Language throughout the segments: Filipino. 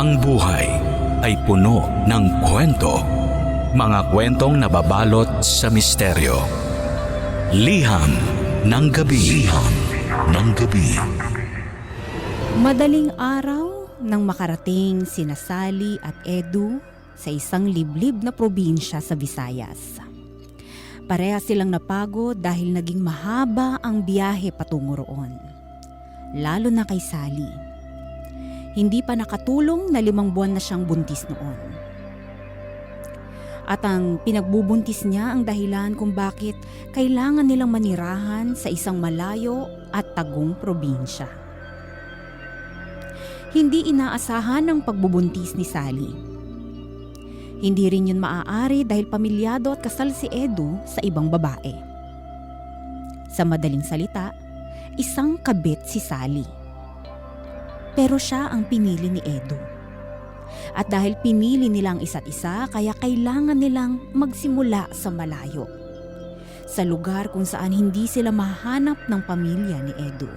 Ang buhay ay puno ng kwento. Mga kwentong nababalot sa misteryo. Liham ng gabi. Liham ng gabi. Madaling araw nang makarating sina Sally at Edu sa isang liblib na probinsya sa Visayas. Pareha silang napagod dahil naging mahaba ang biyahe patungo roon. Lalo na kay Sally. Hindi pa nakatulong na 5 buwan na siyang buntis noon. At ang pinagbubuntis niya ang dahilan kung bakit kailangan nilang manirahan sa isang malayo at tagong probinsya. Hindi inaasahan ang pagbubuntis ni Sally. Hindi rin yun maaari dahil pamilyado at kasal si Edu sa ibang babae. Sa madaling salita, isang kabit si Sally. Pero siya ang pinili ni Edu. At dahil pinili nilang isa't isa, kaya kailangan nilang magsimula sa malayo. Sa lugar kung saan hindi sila mahanap ng pamilya ni Edu.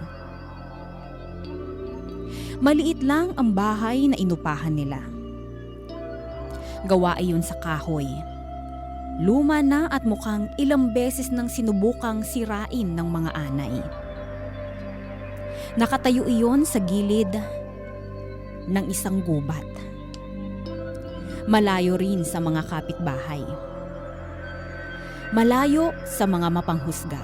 Maliit lang ang bahay na inupahan nila. Gawa iyon sa kahoy. Luma na at mukhang ilang beses nang sinubukang sirain ng mga anay. Nakatayo iyon sa gilid ng isang gubat. Malayo rin sa mga kapitbahay. Malayo sa mga mapanghusga.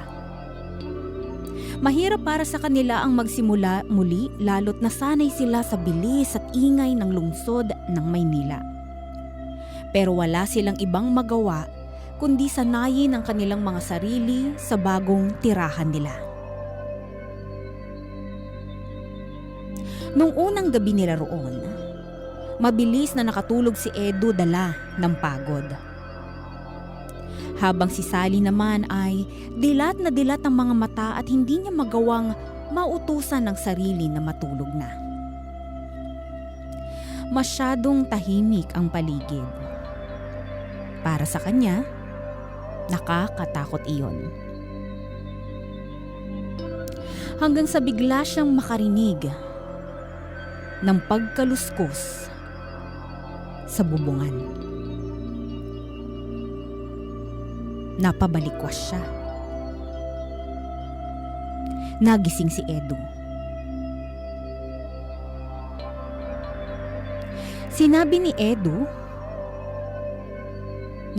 Mahirap para sa kanila ang magsimula muli lalo't nasanay sila sa bilis at ingay ng lungsod ng Maynila. Pero wala silang ibang magawa kundi sanayin ang kanilang mga sarili sa bagong tirahan nila. Nung unang gabi nila roon, mabilis na nakatulog si Edu dala ng pagod. Habang si Sally naman ay dilat na dilat ang mga mata at hindi niya magawang mautusan ng sarili na matulog na. Masyadong tahimik ang paligid. Para sa kanya, nakakatakot iyon. Hanggang sa bigla siyang makarinig ng pagkaluskos sa bubungan. Napabalikwas siya. Nagising si Edu. Sinabi ni Edu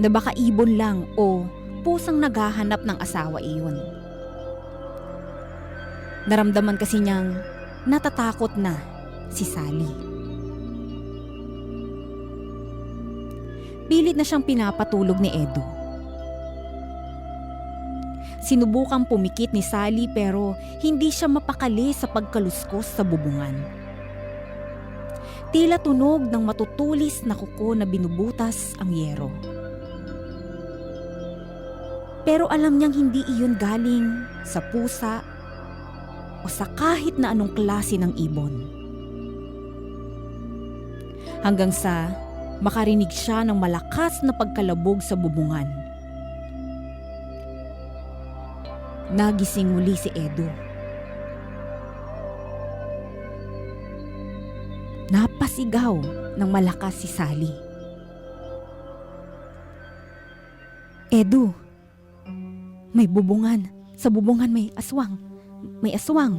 na baka ibon lang o pusang naghahanap ng asawa iyon. Naramdaman kasi niyang natatakot na si Sally. Pilit na siyang pinapatulog ni Edu. Sinubukang pumikit ni Sally pero hindi siya mapakali sa pagkaluskos sa bubungan. Tila tunog ng matutulis na kuko na binubutas ang yero. Pero alam niyang hindi iyon galing sa pusa o sa kahit na anong klase ng ibon. Hanggang sa makarinig siya ng malakas na pagkalabog sa bubungan. Nagising muli si Edu. Napasigaw ng malakas si Sally. Edu! May bubungan. Sa bubungan may aswang. May aswang.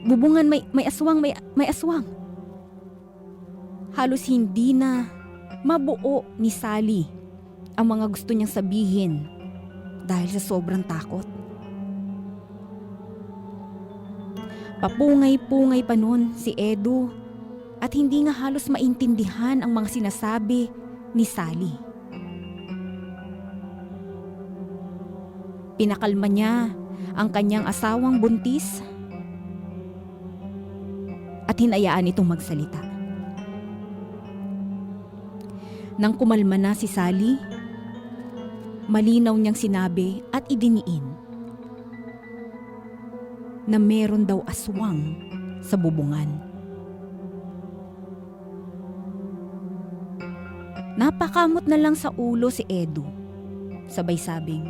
Bubungan may aswang, may aswang. Halos hindi na mabuo ni Sally ang mga gusto niyang sabihin dahil sa sobrang takot. Papungay-pungay pa nun si Edu at hindi nga halos maintindihan ang mga sinasabi ni Sally. Pinakalma niya ang kanyang asawang buntis at hinayaan itong magsalita. Nang kumalma na si Sally, malinaw niyang sinabi at idiniin na meron daw aswang sa bubungan. Napakamot na lang sa ulo si Edu. Sabay sabing,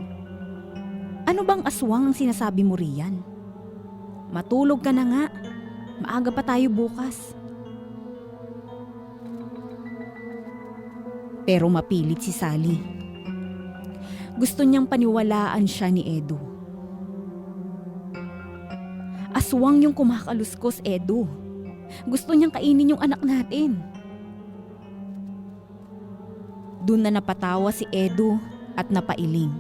"Ano bang aswang ang sinasabi mo riyan? Matulog ka na nga. Maaga pa tayo bukas." Pero mapilit si Sally. Gusto niyang paniwalaan siya ni Edu. Aswang yung kumakaluskos, Edu. Gusto niyang kainin yung anak natin. Doon na napatawa si Edu at napailing.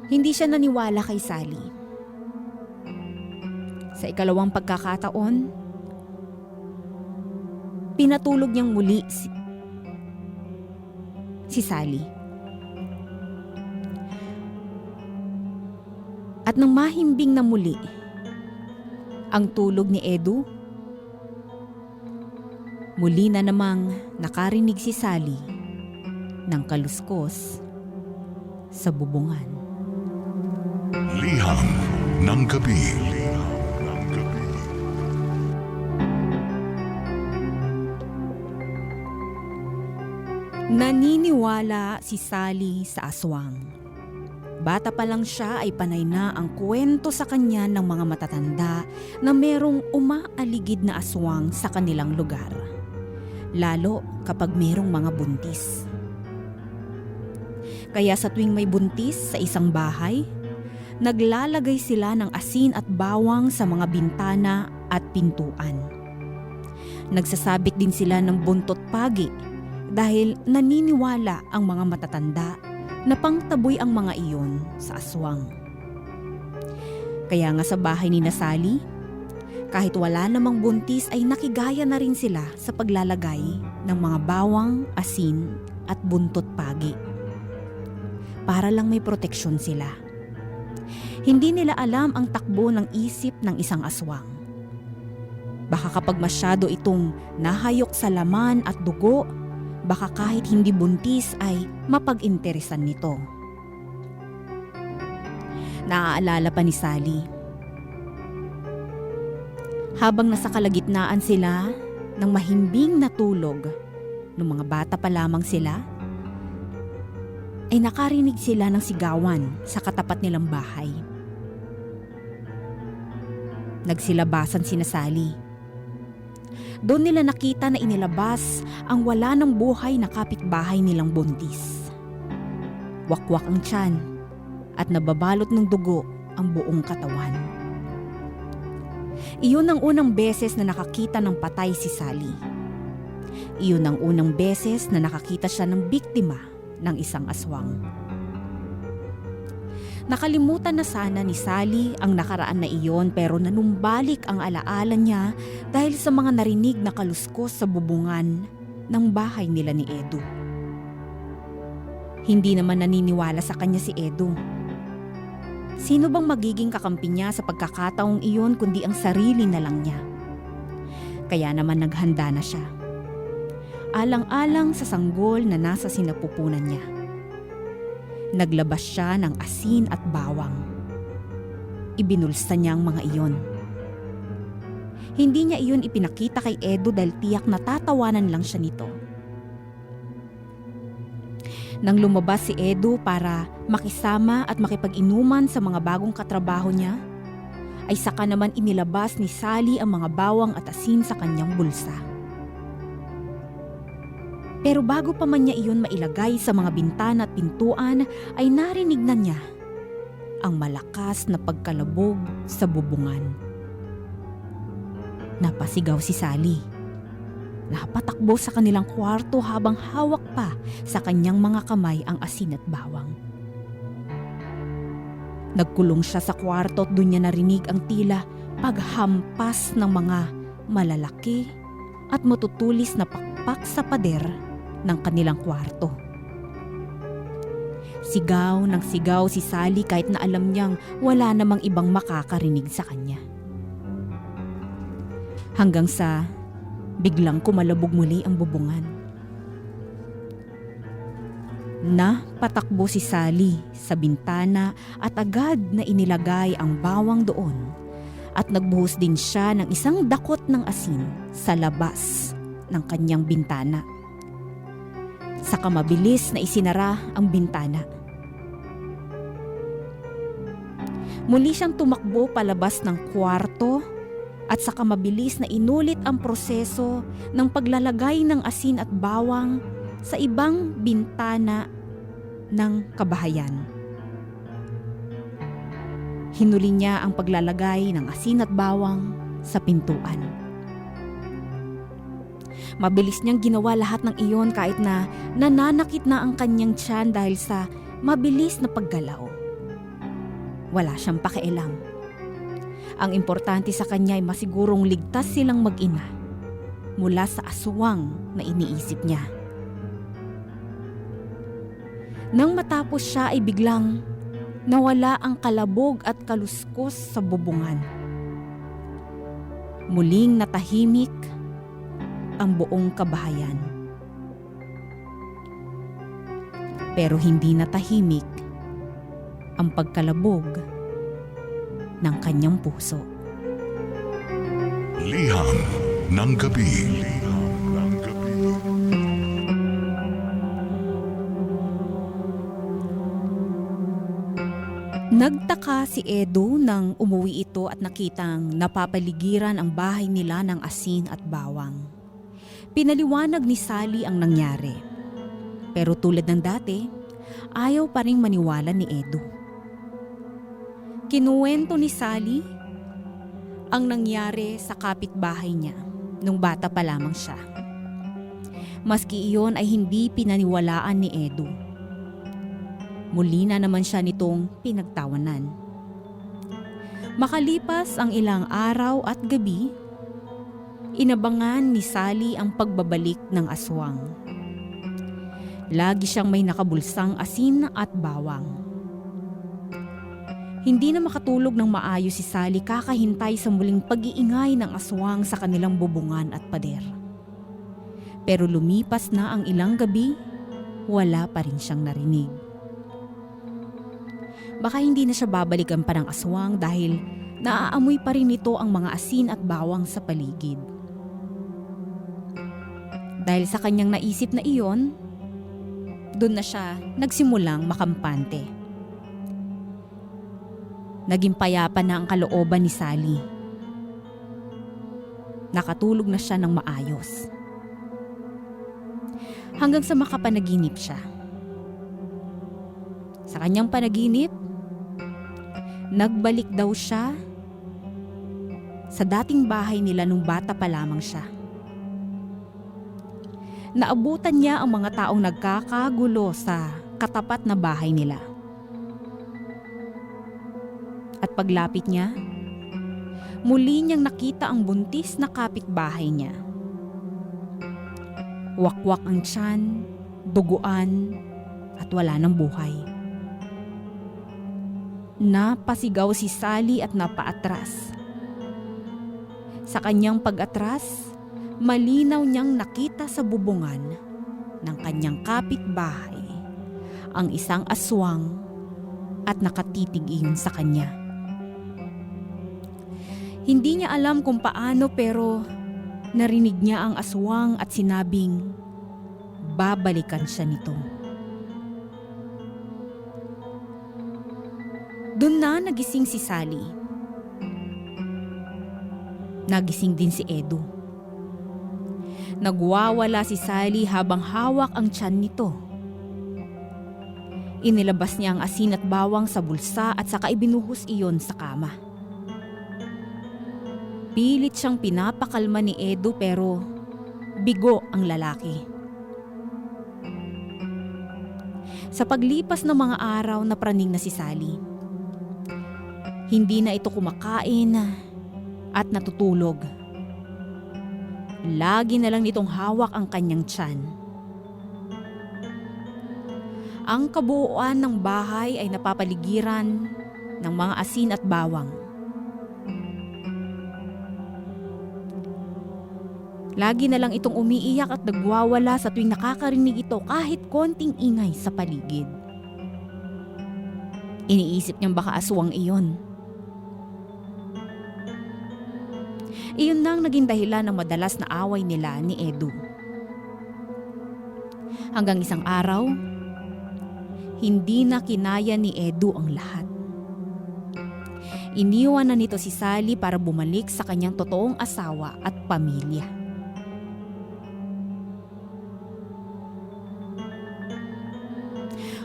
Hindi siya naniwala kay Sally. Sa ikalawang pagkakataon, pinatulog niyang muli si Sally. At nang mahimbing na muli ang tulog ni Edu, muli na namang nakarinig si Sally ng kaluskos sa bubungan. Liham ng gabi. Naniniwala si Sally sa aswang. Bata pa lang siya ay panay na ang kwento sa kanya ng mga matatanda na merong umaaligid na aswang sa kanilang lugar. Lalo kapag merong mga buntis. Kaya sa tuwing may buntis sa isang bahay, naglalagay sila ng asin at bawang sa mga bintana at pintuan. Nagsasabit din sila ng buntot pagi dahil naniniwala ang mga matatanda na pangtaboy ang mga iyon sa aswang. Kaya nga sa bahay ni Sally, kahit wala namang buntis ay nakigaya na rin sila sa paglalagay ng mga bawang, asin at buntot pagi. Para lang may proteksyon sila. Hindi nila alam ang takbo ng isip ng isang aswang. Baka kapag masyado itong nahayok sa laman at dugo, baka kahit hindi buntis ay mapag-interesan nito. Naaalala pa ni Sally. Habang nasa kalagitnaan sila ng mahimbing na tulog, nung mga bata pa lamang sila, ay nakarinig sila ng sigawan sa katapat nilang bahay. Nagsilabasan sina Sally. Doon nila nakita na inilabas ang wala ng buhay na kapitbahay nilang buntis. Wakwak ang tiyan at nababalot ng dugo ang buong katawan. Iyon ang unang beses na nakakita ng patay si Sally. Iyon ang unang beses na nakakita siya ng biktima ng isang aswang. Nakalimutan na sana ni Sally ang nakaraan na iyon pero nanumbalik ang alaala niya dahil sa mga narinig na kaluskos sa bubungan ng bahay nila ni Edu. Hindi naman naniniwala sa kanya si Edu. Sino bang magiging kakampi niya sa pagkakataong iyon kundi ang sarili na lang niya? Kaya naman naghanda na siya. Alang-alang sa sanggol na nasa sinapupunan niya. Naglabas siya ng asin at bawang. Ibinulsa niya ang mga iyon. Hindi niya iyon ipinakita kay Edu dahil tiyak na tatawanan lang siya nito. Nang lumabas si Edu para makisama at makipag-inuman sa mga bagong katrabaho niya, ay saka naman inilabas ni Sally ang mga bawang at asin sa kanyang bulsa. Pero bago pa man niya iyon mailagay sa mga bintana at pintuan ay narinig na niya ang malakas na pagkalabog sa bubungan. Napasigaw si Sally. Napatakbo sa kanilang kwarto habang hawak pa sa kanyang mga kamay ang asin at bawang. Nagkulong siya sa kwarto at doon niya narinig ang tila paghampas ng mga malalaki at matutulis na pakpak sa pader ng kanilang kwarto. Sigaw ng sigaw si Sally kahit na alam niyang wala namang ibang makakarinig sa kanya. Hanggang sa biglang kumalabog muli ang bubungan. Patakbo si Sally sa bintana at agad na inilagay ang bawang doon at nagbuhos din siya ng isang dakot ng asin sa labas ng kanyang bintana. Saka mabilis na isinara ang bintana. Muli siyang tumakbo palabas ng kwarto at saka mabilis na inulit ang proseso ng paglalagay ng asin at bawang sa ibang bintana ng kabahayan. Hinuli niya ang paglalagay ng asin at bawang sa pintuan. Mabilis niyang ginawa lahat ng iyon kahit na nananakit na ang kanyang tiyan dahil sa mabilis na paggalaw. Wala siyang pakialam. Ang importante sa kanya ay masigurong ligtas silang mag-ina mula sa aswang na iniisip niya. Nang matapos siya ay biglang nawala ang kalabog at kaluskos sa bubungan. Muling natahimik ang buong kabahayan. Pero hindi natahimik ang pagkalabog ng kanyang puso. Liham ng gabi. Nagtaka si Edu nang umuwi ito at nakitang napapaligiran ang bahay nila ng asin at bawang. Pinaliwanag ni Sally ang nangyari. Pero tulad ng dati, ayaw pa ring maniwala ni Edu. Kinuwento ni Sally ang nangyari sa kapitbahay niya nung bata pa lamang siya. Maski iyon ay hindi pinaniwalaan ni Edu. Muli na naman siya nitong pinagtawanan. Makalipas ang ilang araw at gabi, inabangan ni Sally ang pagbabalik ng aswang. Lagi siyang may nakabulsang asin at bawang. Hindi na makatulog ng maayos si Sally kakahintay sa muling pag-iingay ng aswang sa kanilang bubungan at pader. Pero lumipas na ang ilang gabi, wala pa rin siyang narinig. Baka hindi na siya babalikan pa ng aswang dahil naaamoy pa rin nito ang mga asin at bawang sa paligid. Dahil sa kanyang naisip na iyon, doon na siya nagsimulang makampante. Naging payapa na ang kalooban ni Sally. Nakatulog na siya ng maayos. Hanggang sa makapanaginip siya. Sa kanyang panaginip, nagbalik daw siya sa dating bahay nila nung bata pa lamang siya. Naabutan niya ang mga taong nagkakagulo sa katapat na bahay nila. At paglapit niya, muli niyang nakita ang buntis na kapitbahay niya. Wakwak ang tiyan, duguan, at wala ng buhay. Napasigaw si Sally at napaatras. Sa kanyang pag-atras, malinaw niyang nakita sa bubungan ng kanyang kapitbahay ang isang aswang at nakatitig iyon sa kanya. Hindi niya alam kung paano pero narinig niya ang aswang at sinabing babalikan siya nito. Doon na nagising si Sally. Nagising din si Edu. Nagwawala si Sally habang hawak ang tiyan nito. Inilabas niya ang asin at bawang sa bulsa at saka ibinuhos iyon sa kama. Pilit siyang pinapakalma ni Edu pero bigo ang lalaki. Sa paglipas ng mga araw napraning na si Sally. Hindi na ito kumakain at natutulog. Lagi na lang nitong hawak ang kanyang tiyan. Ang kabuuan ng bahay ay napapaligiran ng mga asin at bawang. Lagi na lang itong umiiyak at nagwawala sa tuwing nakakarinig ito kahit konting ingay sa paligid. Iniisip niyang baka aswang iyon. Iyon na ang naging dahilan ng madalas na away nila ni Edu. Hanggang isang araw, hindi na kinaya ni Edu ang lahat. Iniwan na nito si Sally para bumalik sa kanyang totoong asawa at pamilya.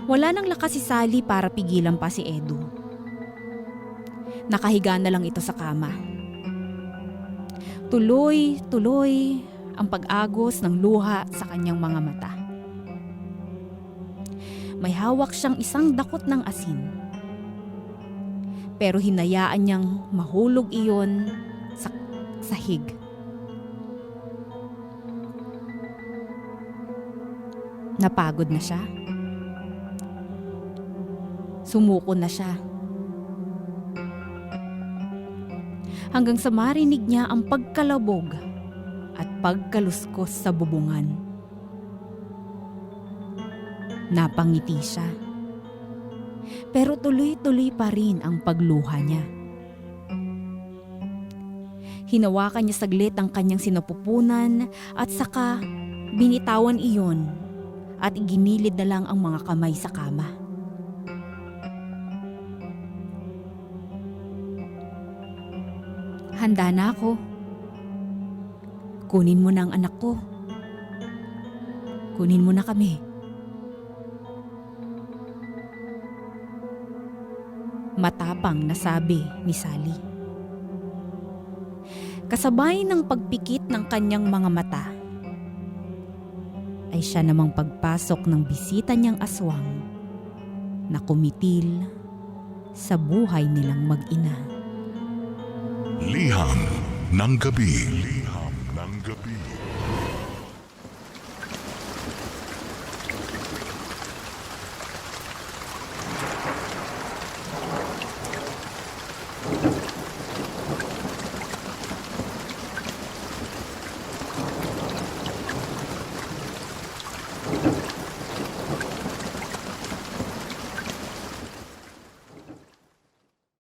Wala nang lakas si Sally para pigilan pa si Edu. Nakahiga na lang ito sa kama. Tuloy-tuloy ang pag-agos ng luha sa kanyang mga mata. May hawak siyang isang dakot ng asin. Pero hinayaan niyang mahulog iyon sa sahig. Napagod na siya. Sumuko na siya. Hanggang sa marinig niya ang pagkalabog at pagkaluskos sa bubungan. Napangiti siya. Pero tuloy-tuloy pa rin ang pagluha niya. Hinawakan niya saglit ang kanyang sinapupunan at saka binitawan iyon at iginilid na lang ang mga kamay sa kama. Handa na ako. Kunin mo na ang anak ko. Kunin mo na kami. Matapang na sabi ni Sally. Kasabay ng pagpikit ng kanyang mga mata, ay siya namang pagpasok ng bisita niyang aswang na kumitil sa buhay nilang mag-ina. Liham ng gabi. Liham ng gabi.